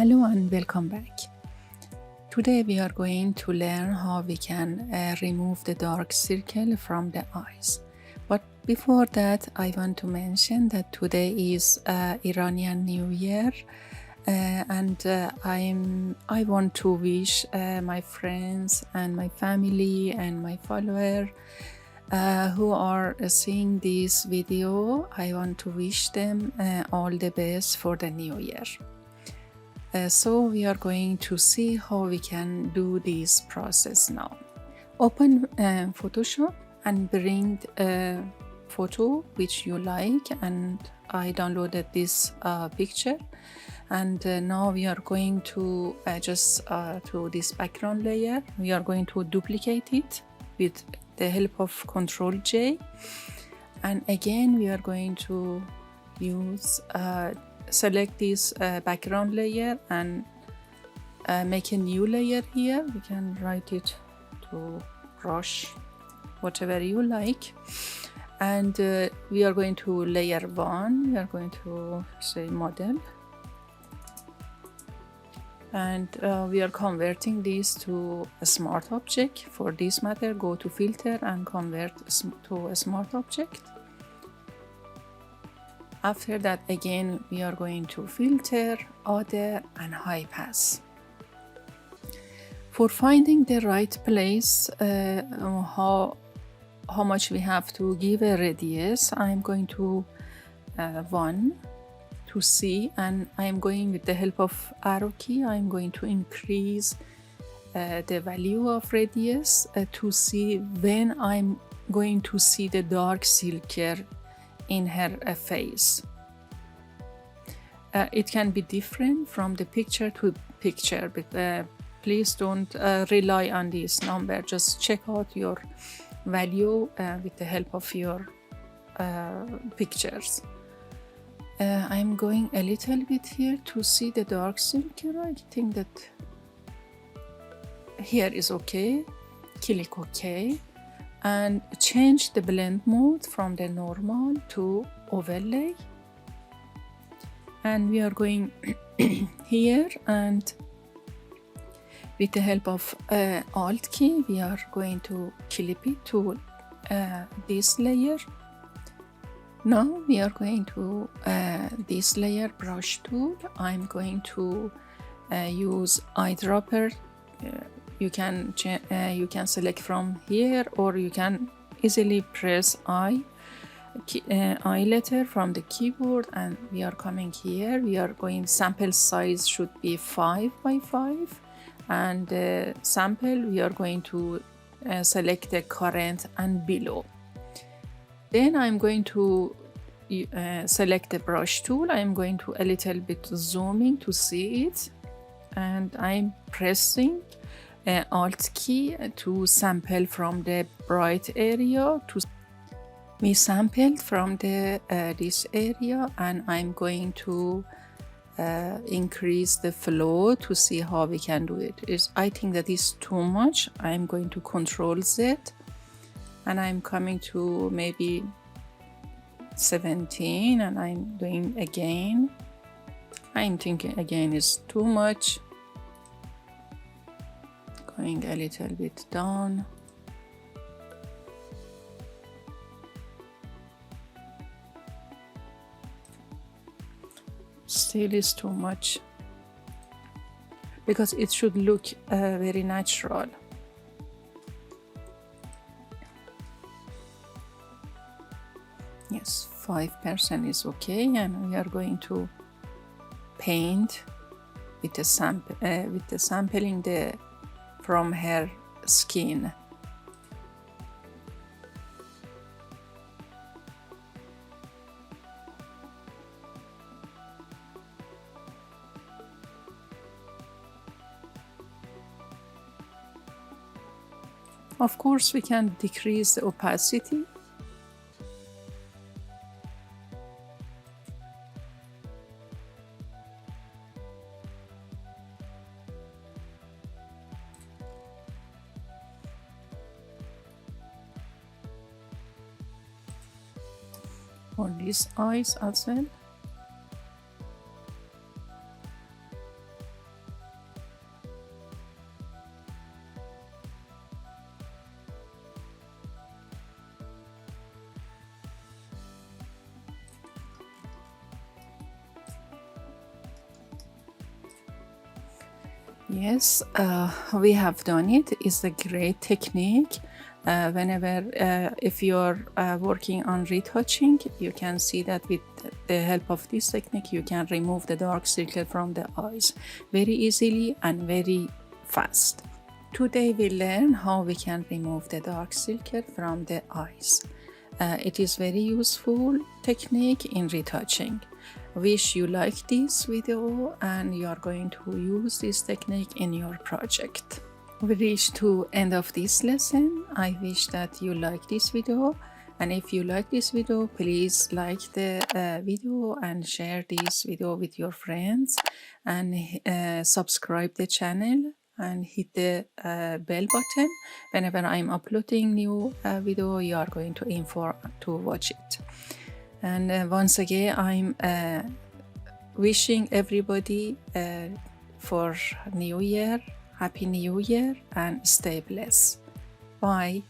Hello and welcome back. Today we are going to learn how we can remove the dark circle from the eyes. But before that, I want to mention that today is Iranian New Year, and I want to wish my friends and my family and my followers who are seeing this video. I want to wish them all the best for the new year. So we are going to see how we can do this process now. Open Photoshop and bring a photo which you like, and I downloaded this picture, and now we are going to to this background layer. We are going to duplicate it with the help of Ctrl J, and again we are going to use select this background layer and make a new layer here. We can write it to brush, whatever you like, and we are going to layer 1. We are going to say model, and we are converting this to a smart object. For this matter, go to filter and convert to a smart object. After that, again, we are going to filter, other, and high pass. For finding the right place, how much we have to give a radius, I'm going to 1 to see, and I'm going with the help of arrow key, I'm going to increase the value of radius to see when I'm going to see the dark circle in her face. It can be different from the picture to picture, but please don't rely on this number. Just check out your value with the help of your pictures. I'm going a little bit here to see the dark circle. I think that here is okay. Click OK. And change the blend mode from the normal to overlay, and we are going here, and with the help of alt key we are going to clip it to this layer. Now we are going to this layer brush tool. I'm going to use eyedropper. You can select from here, or you can easily press I letter from the keyboard, and we are coming here. We are going, sample size should be 5 by 5, and sample we are going to select the current and below. Then I'm going to select the brush tool. I'm going to a little bit zooming to see it, and I'm pressing alt key to sample from the bright area. We sampled from the this area, and I'm going to increase the flow to see how we can do it. I think that is too much. I'm going to Ctrl Z, and I'm coming to maybe 17, and I'm doing again. I'm thinking again is too much. Going a little bit down. Still is too much, because it should look very natural. Yes, 5% is okay, and we are going to paint with the sampling from her skin. Of course, we can decrease the opacity. For these eyes as well. Yes, we have done it. It's a great technique. Whenever, if you're working on retouching, you can see that with the help of this technique, you can remove the dark circle from the eyes very easily and very fast. Today we learn how we can remove the dark circle from the eyes. It is very useful technique in retouching. Wish you like this video and you are going to use this technique in your project. We reached to end of this lesson. I wish that you like this video, and if you like this video, please like the video and share this video with your friends, and subscribe the channel and hit the bell button. Whenever I'm uploading new video, you are going to inform to watch it. And once again, I'm wishing everybody for New Year, Happy New Year, and stay blessed. Bye.